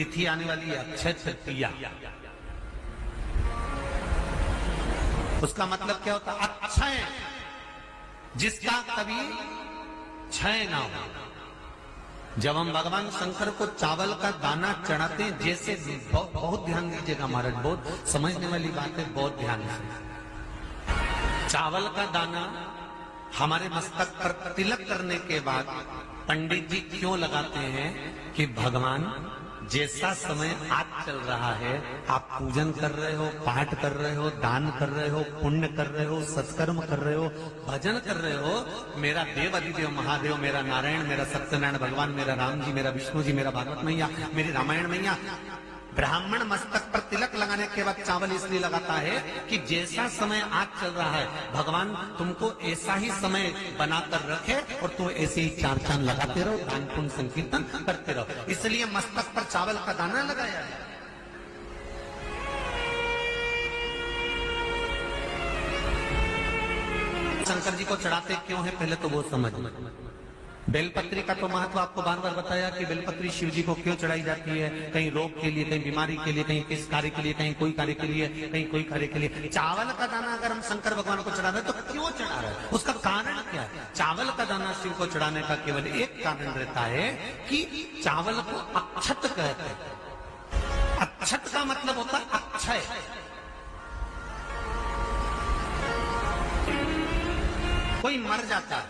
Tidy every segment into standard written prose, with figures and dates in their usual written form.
तिथि आने वाली है अक्षय तृतीया। उसका मतलब क्या होता है? अक्षय, जिसका कभी क्षय ना हो। जब हम भगवान शंकर को चावल का दाना चढ़ाते हैं, जैसे बहुत ध्यान दीजिएगा महाराज, बहुत समझने वाली बात है, बहुत ध्यान से। चावल का दाना हमारे मस्तक पर तिलक करने के बाद पंडित जी क्यों लगाते हैं कि भगवान जैसा समय आज चल रहा है, आप पूजन कर रहे हो, पाठ कर रहे हो, दान कर रहे हो, पुण्य कर रहे हो, सत्कर्म कर रहे हो, भजन कर रहे हो, मेरा देव अधिदेव महादेव, मेरा नारायण, मेरा सत्यनारायण भगवान, मेरा राम जी, मेरा विष्णु जी, मेरा भागवत मैया, मेरी रामायण मैया, ब्राह्मण मस्तक पर तिलक लगाने के बाद चावल इसलिए लगाता है कि जैसा समय आज चल रहा है, भगवान तुमको ऐसा ही समय बनाकर रखे और तुम ऐसे ही चार चांद लगाते रहो, दान पुण्य संकीर्तन करते रहो, इसलिए मस्तक पर चावल का दाना लगाया है। शंकर जी को चढ़ाते क्यों है, पहले तो वो समझ। बेलपत्री का तो महत्व आपको बार बार बताया कि बेलपत्री शिव जी को क्यों चढ़ाई जाती है, कहीं रोग के लिए, कहीं बीमारी के लिए, कहीं किस कार्य के लिए, कहीं कोई कार्य के लिए, कहीं कोई कार्य के लिए। चावल का दाना अगर हम शंकर भगवान को चढ़ा रहे हैं तो क्यों चढ़ा रहे हैं, उसका कारण क्या है? चावल का दाना शिव को चढ़ाने का केवल एक कारण रहता है कि चावल को अक्षत कहते हैं। अक्षत का मतलब होता है अक्षय। कोई मर जाता है,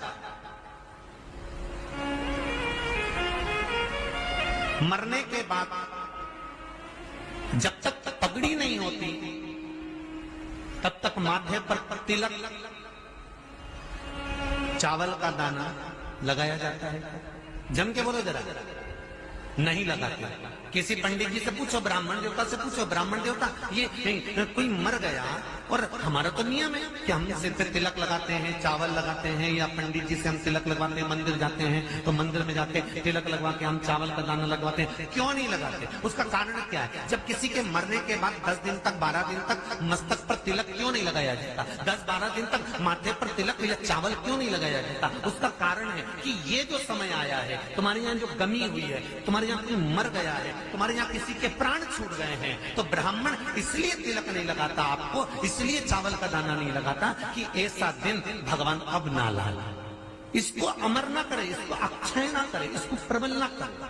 मरने के बाद जब तक पगड़ी नहीं होती तब तक माथे पर तिलक, चावल का दाना लगाया जाता है। जम के बोलो जरा, नहीं लगाते। किसी पंडित जी से पूछो, ब्राह्मण देवता से पूछो, ब्राह्मण देवता ये कोई मर गया और हमारा तो नियम है कि हम सिर पे तिलक लगाते हैं, चावल लगाते हैं, या पंडित जी से हम तिलक लगवाते हैं, मंदिर जाते हैं तो मंदिर में जाके तिलक लगवा के हम चावल का दाना लगवाते हैं, क्यों नहीं लगाते? उसका कारण क्या है? जब किसी के मरने के बाद 10 दिन तक, 12 दिन तक मस्तक पर तिलक क्यों नहीं लगाया जाता? 10-12 दिन तक माथे पर तिलक या चावल क्यों नहीं लगाया जाता? उसका कारण है कि ये जो समय आया है, तुम्हारे यहाँ जो कमी हुई है, तुम्हारे यहाँ कोई मर गया है, तुम्हारे यहाँ किसी के प्राण छूट गए हैं, तो ब्राह्मण इसलिए तिलक नहीं लगाता आपको, इसलिए चावल का दाना नहीं लगाता कि ऐसा दिन भगवान अब ना लाए, इसको अमर ना करे, इसको अक्षय ना करे, इसको प्रबल ना करे।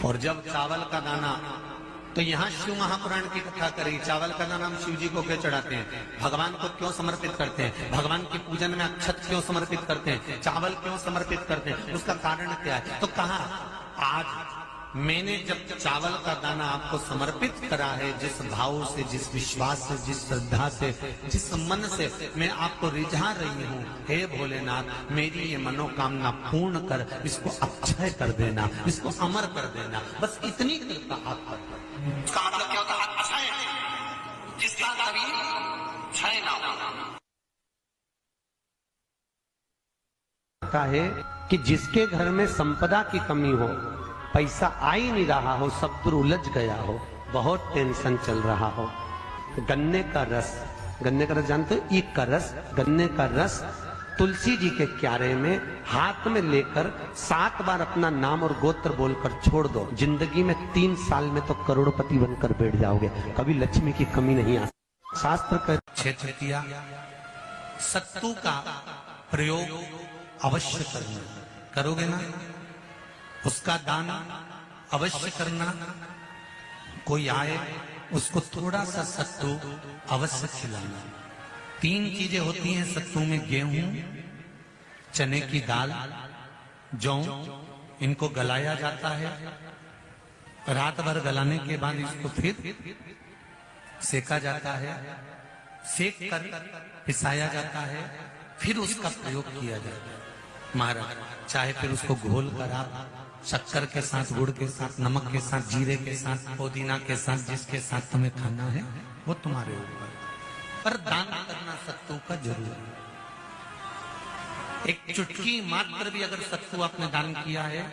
और जब चावल का दाना, तो यहाँ शिव महापुराण की कथा करी, चावल का दाना हम शिव जी को क्यों चढ़ाते हैं, भगवान को क्यों समर्पित करते हैं, भगवान की पूजन में अक्षत क्यों समर्पित करते हैं, चावल क्यों समर्पित करते हैं, उसका कारण क्या है? तो कहा आज मैंने जब चावल का दाना आपको समर्पित करा है, जिस भाव से, जिस विश्वास से, जिस श्रद्धा से, जिस मन से मैं आपको रिझा रही हूँ, हे भोलेनाथ मेरी ये मनोकामना पूर्ण कर, इसको अक्षय कर देना, इसको अमर कर देना, बस इतनी कृपा आप कर। इसका मतलब क्या होता है? अक्षय, जिसका कभी क्षय ना हो। है कि जिसके घर में संपदा की कमी हो, पैसा आ ही नहीं रहा हो, सब दूर उलझ गया हो, बहुत टेंशन चल रहा हो, गन्ने का रस, गन्ने का रस जानते हो? ईख का रस, गन्ने का रस तुलसी जी के क्यारे में हाथ में लेकर 7 बार अपना नाम और गोत्र बोलकर छोड़ दो, जिंदगी में 3 साल में तो करोड़पति बनकर बैठ जाओगे, कभी लक्ष्मी की कमी नहीं आ। शास्त्र का क्षेत्र किया, सत्तू का प्रयोग अवश्य करना, करोगे ना? उसका दान अवश्य करना, कोई आए उसको थोड़ा सा सत्तू अवश्य खिलाना। 3 चीजें होती हैं सत्तू में, गेहूं, चने की दाल, जौ, इनको गलाया जाता है, रात भर गलाने के बाद इसको फिर सेका जाता है, सेक कर पिसाया जाता है, फिर उसका प्रयोग किया जाता है। महाराज चाहे फिर उसको घोल कर आप शक्कर के साथ, गुड़ के साथ, नमक के साथ, जीरे के साथ, पुदीना के साथ, जिसके साथ तुम्हें खाना है वो तुम्हारे ऊपर, पर दान करना सत्तू का जरूर है। एक चुटकी मात्र भी अगर सत्तू आपने दान किया है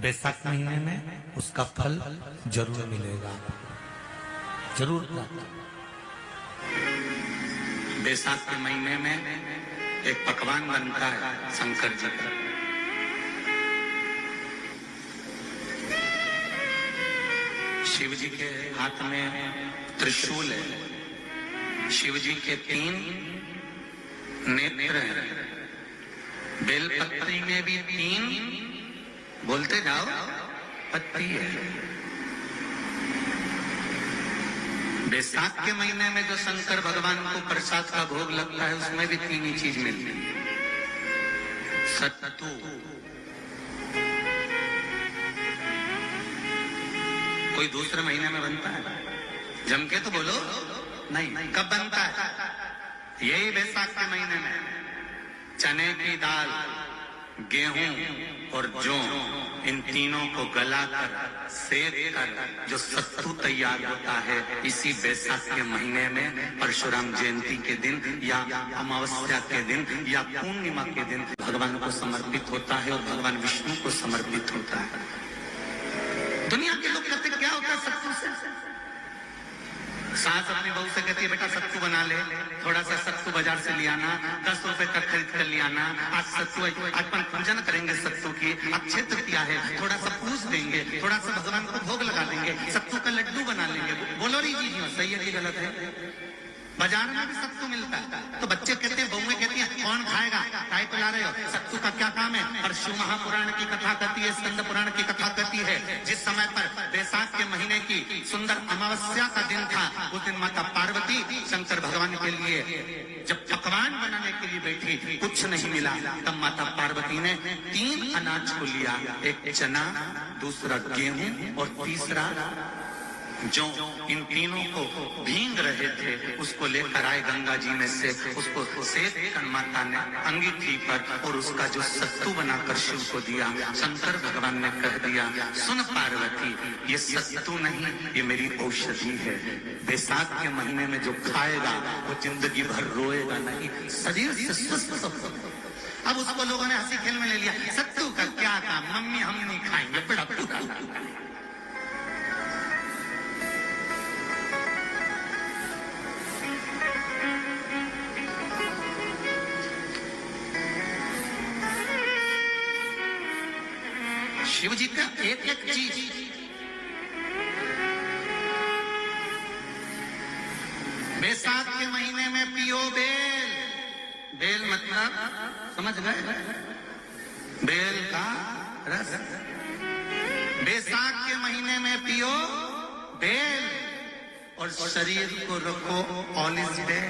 बैसाख महीने में, उसका फल जरूर मिलेगा, जरूर। बैसाख के महीने में एक पकवान बनता है शंकर जी का। शिव जी के हाथ में त्रिशूल है, शिव जी के 3 नेत्र हैं, बेलपत्री में भी 3, बोलते जाओ, पत्ती है। बैसाख के महीने में जो शंकर भगवान को प्रसाद का भोग लगता है उसमें भी 3 ही चीज मिलती है, सत्तू। कोई दूसरे महीने में बनता है? जम के तो बोलो नहीं। कब बनता है? यही बैसाख के महीने में। चने की दाल, गेहूं और जौ, इन तीनों को गलाकर सेक कर जो सत्तू तैयार होता है, इसी बैसाख के महीने में परशुराम जयंती के दिन या अमावस्या के दिन या पूर्णिमा के दिन भगवान को समर्पित होता है और भगवान विष्णु को समर्पित होता है। दुनिया के लोग कहते क्या होता है सत्तू से? सास अपनी बहू से कहती है बेटा सत्तू बना ले, थोड़ा सा सत्तू बाजार से ले आना, 10 रुपए का खरीद कर ले आना, आज सत्तू, आज अपन पूजन करेंगे सत्तू की, अक्षय तृतीया है, थोड़ा सा पूज देंगे, थोड़ा सा भगवान को भोग लगा देंगे, सत्तू का लड्डू बना लेंगे। बोलो री जी, सही है कि गलत है? बाजार में भी सत्तू मिलता है, तो बच्चे कहते हैं, बहुएं कहती हैं कौन खाएगा, काय पिला रहे हो, सत्तू का क्या काम है? और शिव महापुराण की कथा कहती है, स्कंद पुराण की कथा कहती है, जिस समय पर बैसाख के महीने की सुंदर अमावस्या का दिन था, उस दिन माता पार्वती शंकर भगवान के लिए जब पकवान बनाने के लिए बैठी, कुछ नहीं मिला, तब माता पार्वती ने 3 अनाज को लिया, एक चना, दूसरा गेहूं और तीसरा जो, इन तीनों को भींग रहे थे उसको लेकर आए गंगा जी में से, उसको सेक कर माता ने अंगीठी पर और उसका जो सत्तू बनाकर शिव को दिया। शंकर भगवान ने कह दिया, सुन पार्वती, ये सत्तू नहीं, ये मेरी औषधि है। बैसाख के महीने में जो खाएगा वो जिंदगी भर रोएगा नहीं, शरीर से स्वस्थ। अब उसको लोगों ने हंसी खेल में ले लिया, सत्तू का क्या काम, मम्मी हम नहीं खाएंगे, बड़ा शिव जी का एक एक चीज बैसाख के महीने में पियो बेल। बेल मतलब समझ गए? बेल का रस। बैसाख के महीने में पियो बेल और शरीर को रखो ऑलिव डे।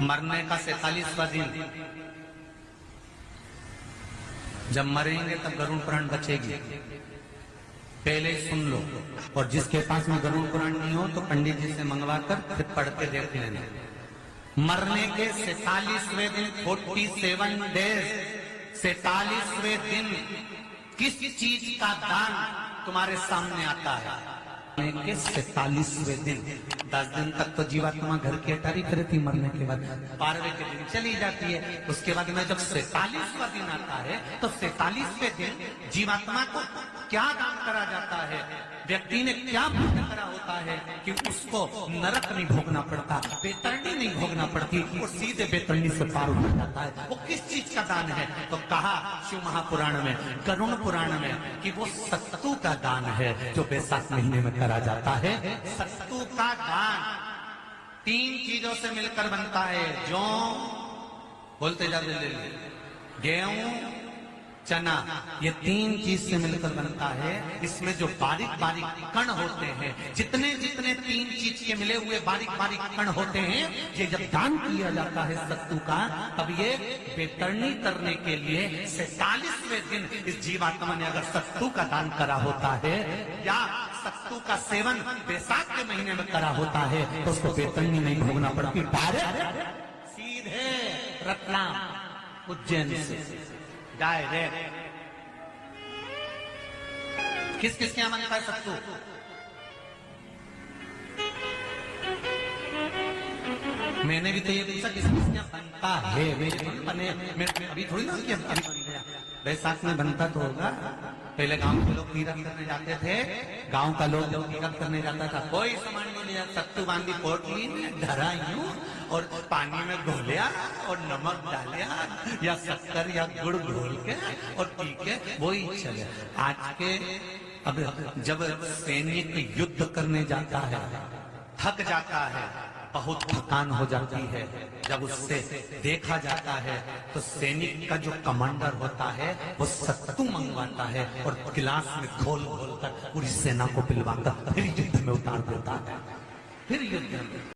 मरने का 47वां दिन, जब मरेंगे तब गरुड़ पुराण बचेगी, पहले सुन लो। और जिसके पास में गरुड़ पुराण नहीं हो तो पंडित जी से मंगवाकर फिर पढ़ के देख लेना। मरने के 47वें दिन, 47 डेज, 47वें दिन किस चीज का दान तुम्हारे सामने आता है? के 47वें दिन, 10 दिन तक तो जीवात्मा घर की अटारी करती, मरने के बाद 12वें के दिन चली जाती है। उसके बाद में जब 47वां दिन आता है तो 47वें दिन जीवात्मा को क्या दान करा जाता है? व्यक्ति ने क्या पुण्य करा होता है कि उसको नरक नहीं भोगना पड़ता, बेतरनी नहीं भोगना पड़ती, वो सीधे बेतरनी से पार हो जाता है। वो किस चीज का दान है? तो कहा शिव महापुराण में, गरुड़ पुराण में, कि वो सत्तू का दान है जो बैसाख महीने में करा जाता है। सत्तू का दान 3 चीजों से मिलकर बनता है, जौ, बोलते जाते, गेहूं, चना, ये 3 चीज से मिलकर बनता है। इसमें जो बारीक बारीक कण होते हैं, जितने जितने 3 चीज के मिले हुए बारीक बारीक कण होते हैं, ये जब दान किया जाता है सत्तू का, तब ये बेतरनी करने के लिए 47वें दिन इस जीवात्मा ने अगर सत्तू का दान करा होता है या सत्तू का सेवन बैसाख के महीने में करा होता है तो उसको बेतरनी नहीं भोगना पड़ती, डायरेक्ट सीधे रतलाम उज्जैन से डायरेक्ट। किस किस के यहां बनता है सत्तू? मैंने भी तो ये पूछा किस किस के यहां बनता है? बनता है, वे बने मेरे अभी थोड़ी ना कि अभी बन गया, बैसाख में बनता तो होगा। पहले गांव के लोग तीरथ करने जाते थे, गांव का लोग जब तीरथ करने जाता था कोई सामान नहीं लिया, सत्तू बांधी पोटली में धरा यूं और पानी में घोलिया और नमक डालिया या शक्कर या गुड़ घोल के और पी के वही चले। आज के अब जब सैनिक युद्ध करने जाता है, थक जाता है, बहुत थकान हो जाती है, जब उससे देखा जाता है तो सैनिक का जो कमांडर होता है वो सत्तू मंगवाता है और गिलास में घोल घोल कर पूरी सेना को पिलवाकर फिर युद्ध में उतार देता है, फिर युद्ध में